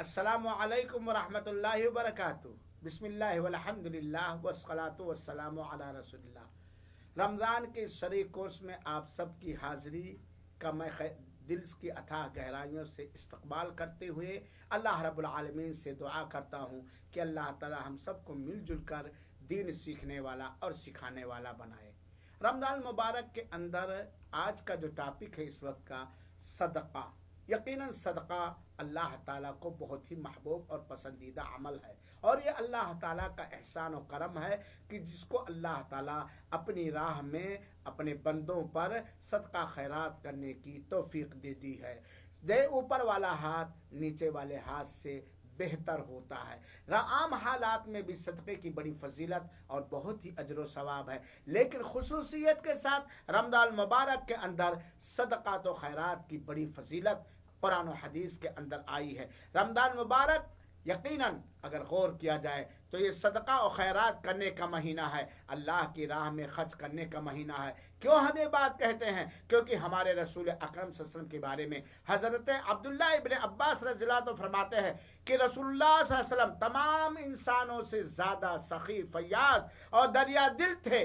अस्सलामु अलैकुम वरहमतुल्लाहि वबरकातुहू। बिस्मिल्लाह वल्हम्दुलिल्लाह वस्सलातु वस्सलामु अला रसूलिल्लाह। रमज़ान के शरीक कोर्स में आप सब की हाज़िरी का मैं दिल की अथाह गहराइयों से इस्तकबाल करते हुए अल्लाह रब्बुल आलमीन से दुआ करता हूँ कि अल्लाह ताला हम सबको मिलजुल कर दीन सीखने वाला और सिखाने वाला बनाए। रमज़ान मुबारक के अंदर आज का जो टॉपिक है इस वक्त का, सदका। यकीनन सदका अल्लाह ताला को बहुत ही महबूब और पसंदीदा अमल है, और ये अल्लाह ताला का एहसान और करम है कि जिसको अल्लाह ताला अपनी राह में अपने बंदों पर सदका खैरात करने की तौफीक दे दी है। दे ऊपर वाला हाथ नीचे वाले हाथ से बेहतर होता है। आम हालात में भी सदक़े की बड़ी फजीलत और बहुत ही अजर व सवाब है, लेकिन खुसूसियत के साथ रमज़ान मुबारक के अंदर सदका तो खैरात की बड़ी फजीलत कुरान और हदीस के अंदर आई है। रमज़ान मुबारक यकीनन अगर गौर किया जाए तो ये सदका और खैरात करने का महीना है, अल्लाह की राह में खर्च करने का महीना है। क्यों हम ये बात कहते हैं? क्योंकि हमारे रसूल अकरम सल्लल्लाहु अलैहि वसल्लम के बारे में हज़रत अब्दुल्लाह इब्न अब्बास रज़ियल्लाहु अन्हु फरमाते हैं कि रसूलुल्लाह सल्लल्लाहु अलैहि वसल्लम तमाम इंसानों से ज़्यादा सखी, फयाज और दरिया दिल थे।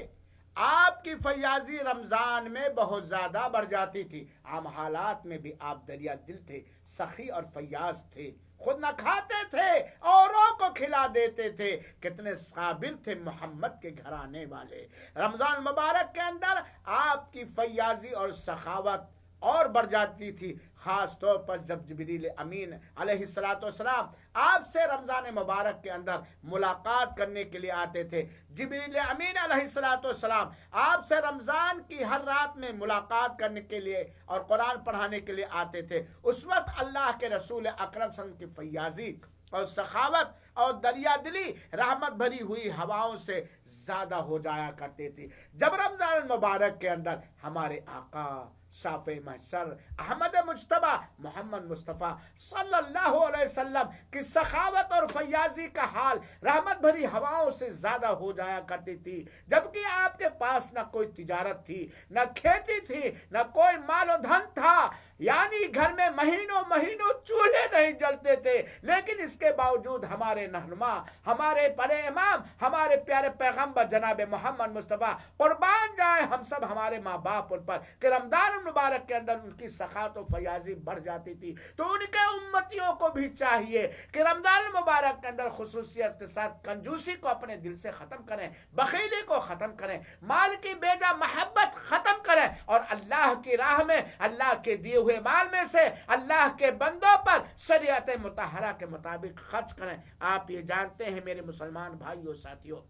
आपकी फयाजी रमज़ान में बहुत ज़्यादा बढ़ जाती थी। आम हालात में भी आप दरिया दिल थे, सखी और फयाज थे। खुद न खाते थे, औरों को खिला देते थे। कितने साबिर थे मोहम्मद के घराने वाले। रमज़ान मुबारक के अंदर आपकी फयाजी और सखावत और बढ़ जाती थी, ख़ास तौर पर जब जिब्रील अमीन अलैहिस्सलातु वस्सलाम आपसे रमज़ान मुबारक के अंदर मुलाकात करने के लिए आते थे। जिब्रील अमीन अलैहिस्सलातु वस्सलाम आपसे रमज़ान की हर रात में मुलाकात करने के लिए और कुरान पढ़ाने के लिए आते थे। उस वक्त अल्लाह के रसूल अकरम सल्लल्लाहु अलैहि वसल्लम की फयाजी और सखावत और दरिया दिली रहमत भरी हुई हवाओं से ज़्यादा हो जाया करती थी। जब रमज़ान मुबारक के अंदर हमारे आका शाफ़े महशर अहमद मुज्तबा मोहम्मद मुस्तफ़ा सल्लल्लाहु अलैहि वसल्लम की सखावत और फयाजी का हाल रहमत भरी हवाओं से ज़्यादा हो जाया करती थी, जबकि आपके पास न कोई तिजारत थी, न खेती थी, न कोई माल धन था। यानी घर में महीनों महीनों चूल्हे नहीं जलते थे, लेकिन इसके बावजूद हमारे रहनुमा, हमारे बड़े इमाम, हमारे प्यारे पैगंबर जनाब मोहम्मद मुस्तफ़ा कुर्बान जाए हम सब हमारे माँ बाप उन पर कि रमज़ान मुबारक के अंदर उनकी सखात और फयाजी बढ़ जाती थी। तो उनके उम्मतियों को भी चाहिए कि रमज़ान मुबारक के अंदर खुसूसियत के साथ कंजूसी को अपने दिल से ख़त्म करें, बखीली को ख़त्म करें, माल की बेजा महब्बत ख़त्म करें और अल्लाह की राह में अल्लाह के दिए हुए माल में से अल्लाह के बंदों पर शरीयत मुतहरा के मुताबिक खर्च करें। आप ये जानते हैं मेरे मुसलमान भाइयों साथियों,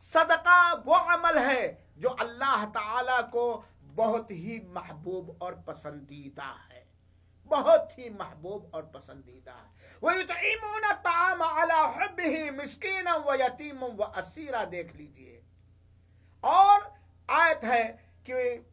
सदका वो अमल है जो अल्लाह ताला को बहुत ही महबूब और पसंदीदा है, बहुत ही महबूब और पसंदीदा है। वयुतईमून ताम अला हुब्बिही मिस्कीना व यतीमा व असीरा। देख लीजिए, और आयत है कि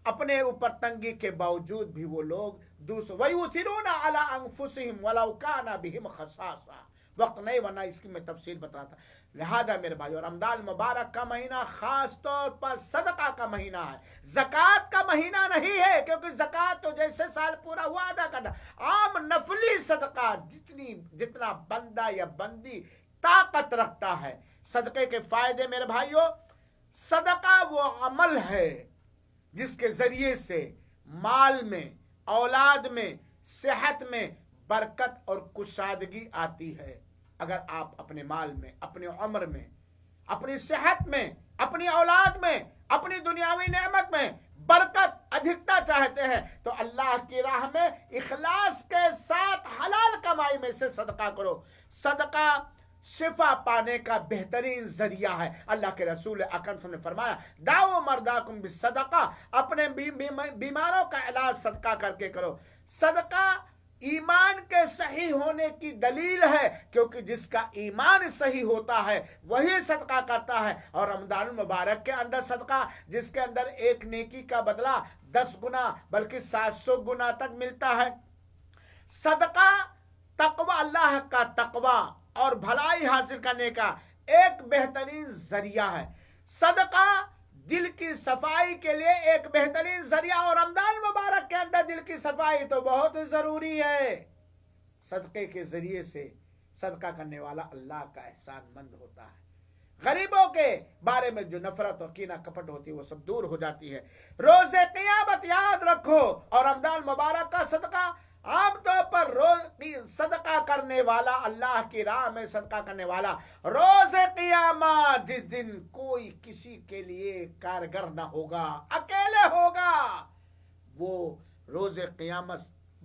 अपने ऊपर तंगी के बावजूद भी वो लोग वयुथिरूना अला अनफुसिहिम वलौ काना बिहिम खसासा। वक्त नहीं वरना इसकी मैं तफसील बताता। लिहाजा मेरे भाइयों, रमज़ान मुबारक का महीना खास तौर पर सदका का महीना है, ज़कात का महीना नहीं है, क्योंकि ज़कात तो जैसे साल पूरा हुआ अदा करना। आम नफली सदका जितना बंदा या बंदी ताकत रखता है। सदक़े के फायदे मेरे भाइयों, सदका वो अमल है जिसके जरिए से माल में, औलाद में, सेहत में बरकत और कुशादगी आती है। अगर आप अपने माल में, अपनी उम्र में, अपनी सेहत में, अपनी औलाद में, अपनी दुनियावी नेमत में बरकत अधिकता चाहते हैं तो अल्लाह की राह में इखलास के साथ हलाल कमाई में से सदका करो। सदका शिफा पाने का बेहतरीन जरिया है। अल्लाह के रसूल अकरम ने फरमाया, दाओ मर्दाकुम बिस्सदका, अपने बीमारों का इलाज सदका करके करो। सदका ईमान के सही होने की दलील है, क्योंकि जिसका ईमान सही होता है वही सदका करता है। और रमज़ान मुबारक के अंदर सदका, जिसके अंदर एक नेकी का बदला 10 गुना बल्कि 700 गुना तक मिलता है। सदका तकवा, अल्लाह का तकवा और भलाई हासिल करने का एक बेहतरीन जरिया है। सदका दिल की सफाई के लिए एक बेहतरीन जरिया और دل کی صفائی تو بہت ضروری ہے. صدقے کے ذریعے سے صدقہ کرنے والا اللہ کا احسان مند ہوتا ہے. غریبوں کے بارے میں جو نفرت اور کینہ کپٹ ہوتی ہے وہ سب دور ہو جاتی ہے. روز قیامت یاد رکھو. اور رمضان مبارک کا صدقہ عام طور پر صدقہ کرنے والا، اللہ کی راہ میں صدقہ کرنے والا، روز قیامت جس دن کوئی کسی کے لیے کارگر نہ ہوگا، اکیلے ہوگا، وہ روز قیامت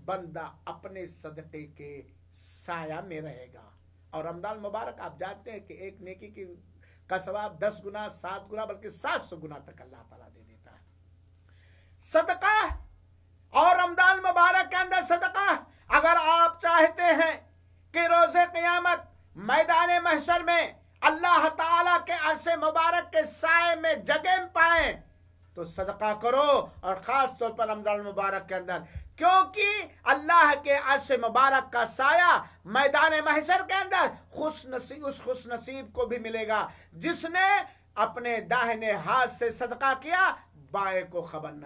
بندہ اپنے صدقے کے سایہ میں رہے گا. اور رمضان مبارک آپ جانتے ہیں کہ ایک نیکی کا ثواب 10 گنا، 7 گنا، بلکہ 700 گنا تک اللہ تعالیٰ دے دیتا ہے. صدقہ اور رمضان مبارک کے اندر صدقہ، اگر آپ چاہتے ہیں کہ روز قیامت میدان محشر میں اللہ تعالیٰ کے عرش مبارک کے سائے میں جگہ پائیں تو صدقہ کرو. اور خاص طور پر رمضان مبارک کے اندر، کیونکہ اللہ کے عرش مبارک کا سایہ میدان محشر کے اندر اس خوش نصیب کو بھی ملے گا جس نے اپنے داہنے ہاتھ سے صدقہ کیا، بائیں کو خبر نہ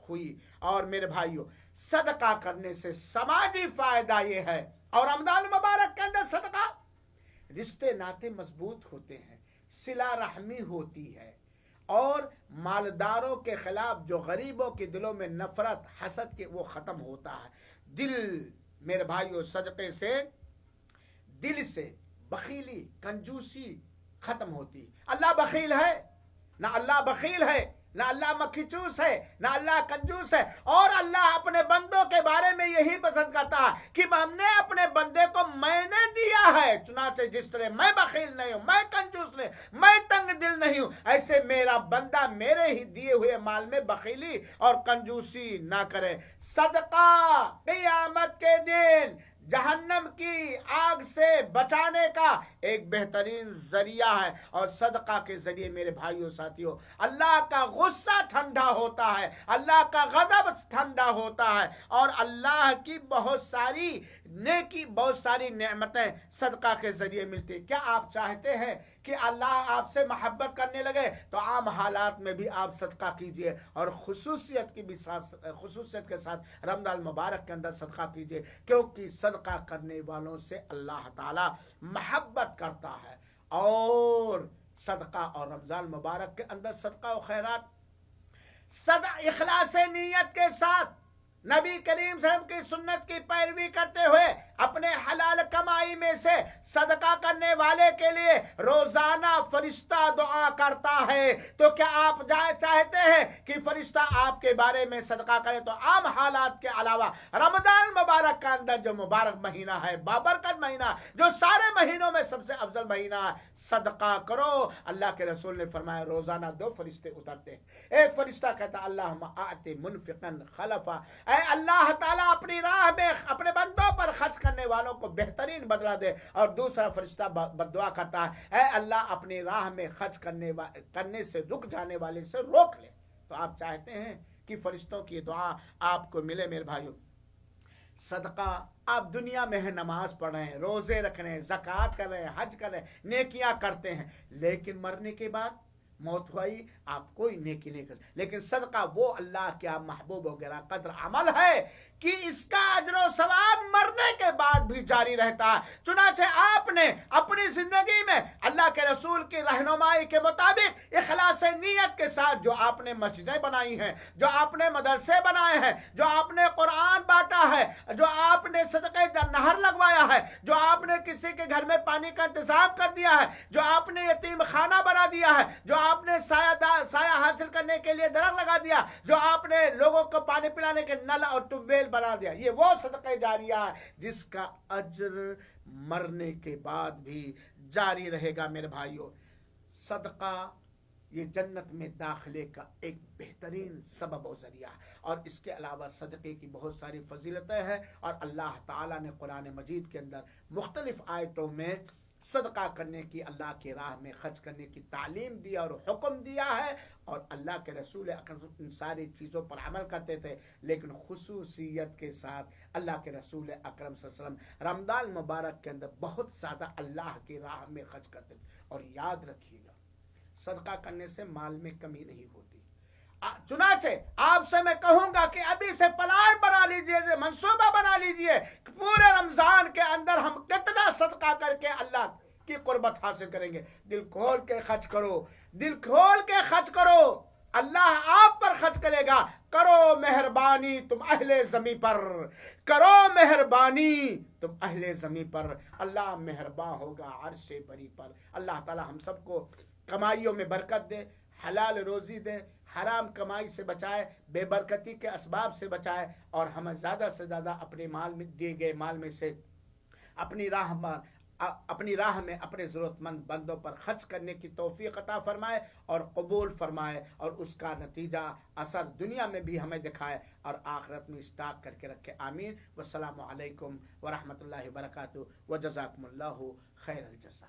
ہوئی. اور میرے بھائیو، صدقہ کرنے سے سماجی فائدہ یہ ہے، اور رمضان مبارک کے اندر صدقہ، رشتے ناطے مضبوط ہوتے ہیں، صلہ رحمی ہوتی ہے، اور مالداروں کے خلاف جو غریبوں کے دلوں میں نفرت، حسد کے، وہ ختم ہوتا ہے. دل، میرے بھائیو، صدقے سے دل سے بخیلی، کنجوسی ختم ہوتی. اللہ بخیل ہے؟ نہ اللہ بخیل ہے، نہ اللہ مکھی چوس ہے، نہ اللہ کنجوس ہے. اور اللہ اپنے بندوں کے بارے میں یہی پسند کرتا ہے کہ ہم نے اپنے بندے کو میں نے دیا ہے، چنانچہ جس طرح میں بخیل نہیں ہوں، میں کنجوس نہیں، میں تنگ دل نہیں ہوں، ایسے میرا بندہ میرے ہی دیے ہوئے مال میں بخیلی اور کنجوسی نہ کرے. صدقہ قیامت کے دن جہنم کی آگ سے بچانے کا ایک بہترین ذریعہ ہے. اور صدقہ کے ذریعے میرے بھائیوں ساتھیوں، اللہ کا غصہ ٹھنڈا ہوتا ہے، اللہ کا غضب ٹھنڈا ہوتا ہے، اور اللہ کی بہت ساری نیکی، بہت ساری نعمتیں صدقہ کے ذریعے ملتی. کیا آپ چاہتے ہیں کہ اللہ آپ سے محبت کرنے لگے؟ تو عام حالات میں بھی آپ صدقہ کیجئے، اور خصوصیت کے ساتھ رمضان مبارک کے اندر صدقہ کیجئے، کیونکہ صدقہ کرنے والوں سے اللہ تعالی محبت کرتا ہے. اور صدقہ اور رمضان مبارک کے اندر صدقہ و خیرات اخلاص نیت کے ساتھ نبی کریم صلی اللہ علیہ وسلم کی سنت کی پیروی کرتے ہوئے اپنے حلال کمائی میں سے صدقہ کرنے والے کے لیے روزانہ فرشتہ دعا کرتا ہے. تو کیا آپ چاہتے ہیں کہ فرشتہ آپ کے بارے میں صدقہ کرے؟ تو عام حالات کے علاوہ رمضان مبارک کا اندر جو مبارک مہینہ ہے، بابرکت مہینہ، جو سارے مہینوں میں سب سے افضل مہینہ ہے، صدقہ کرو. اللہ کے رسول نے فرمایا روزانہ 2 فرشتے اترتے ہیں. ایک فرشتہ کہتا اللہم آت منفقا خلفا، اے اللہ تعالیٰ اپنی راہ میں اپنے بندوں پر خرچ کرنے والوں کو بہترین بدلہ دے. اور دوسرا فرشتہ بددعا کرتا ہے اے اللہ اپنی راہ میں خرچ کرنے سے رک جانے والے سے روک لے. تو آپ چاہتے ہیں کہ فرشتوں کی دعا آپ کو ملے؟ میرے بھائیوں، صدقہ آپ دنیا میں ہے، نماز پڑھ رہے ہیں، روزے رکھ رہے ہیں، زکوٰۃ کر رہے ہیں، حج کر رہے ہیں، نیکیاں کرتے ہیں، لیکن مرنے کے بعد موت ہوئی آپ کوئی نیکی نہیں کر. لیکن صدقہ وہ اللہ کے محبوب وغیرہ قدر عمل ہے کہ اس کا اجر و ثواب مرنے کے بعد بھی جاری رہتا ہے. چنانچہ آپ نے اپنی زندگی میں اللہ کے رسول کی رہنمائی کے مطابق اخلاص نیت کے ساتھ جو آپ نے مسجدیں بنائی ہیں، جو آپ نے مدرسے بنائے ہیں، جو آپ نے قرآن بانٹا ہے، جو آپ نے صدقے نہر لگوایا ہے، جو آپ نے کسی کے گھر میں پانی کا انتظام کر دیا ہے، جو آپ نے یتیم خانہ بنا دیا ہے، جو آپ نے سایہ حاصل کرنے کے لیے درخت لگا دیا، جو آپ نے لوگوں کو پانی پلانے کے نل اور ٹیوب ویل بنا دیا، یہ وہ صدقہ جاریہ ہے جس کا اجر مرنے کے بعد بھی جاری رہے گا. میرے بھائیوں، صدقہ یہ جنت میں داخلے کا ایک بہترین سبب و ذریعہ ہے. اور اس کے علاوہ صدقے کی بہت ساری فضیلتیں ہیں، اور اللہ تعالیٰ نے قرآن مجید کے اندر مختلف آیتوں میں صدقہ کرنے کی، اللہ کی راہ میں خرچ کرنے کی تعلیم دیا اور حکم دیا ہے. اور اللہ کے رسول اکرم ان ساری چیزوں پر عمل کرتے تھے، لیکن خصوصیت کے ساتھ اللہ کے رسول اکرم صلی اللہ علیہ وسلم رمضان مبارک کے اندر بہت زیادہ اللہ کی راہ میں خرچ کرتے تھے. اور یاد رکھیے گا، صدقہ کرنے سے مال میں کمی نہیں ہوتی. चुनाचे आपसे मैं कहूंगा कि अभी से प्लान बना लीजिए, मंसूबा बना लीजिए कि पूरे रमजान के अंदर हम कितना सदका करके अल्लाह की कुर्बत हासिल करेंगे। दिल खोल के खर्च करो, दिल खोल के खर्च करो, अल्लाह आप पर खर्च करेगा। करो मेहरबानी तुम अहले ज़मी पर, करो मेहरबानी तुम अहले ज़मी पर, अल्लाह मेहरबान होगा अर्शे बरी पर। अल्लाह ताला हम सबको कमाइयों में बरकत दे, हलाल रोज़ी दे, हराम कमाई से बचाए, बेबरकती के असबाब से बचाए, और हमें ज़्यादा से ज़्यादा अपने माल में दिए गए माल में से अपनी राह में अपने ज़रूरतमंद बंदों पर खर्च करने की तौफीक अता फरमाए और कबूल फरमाए, और उसका नतीजा असर दुनिया में भी हमें दिखाए और आखिरत में स्टॉक करके रखे। आमीन। वस्सलामु अलैकुम वरहमतुल्लाहि वबरकातुहू व जज़ाकुमुल्लाहु खैरल जज़ा।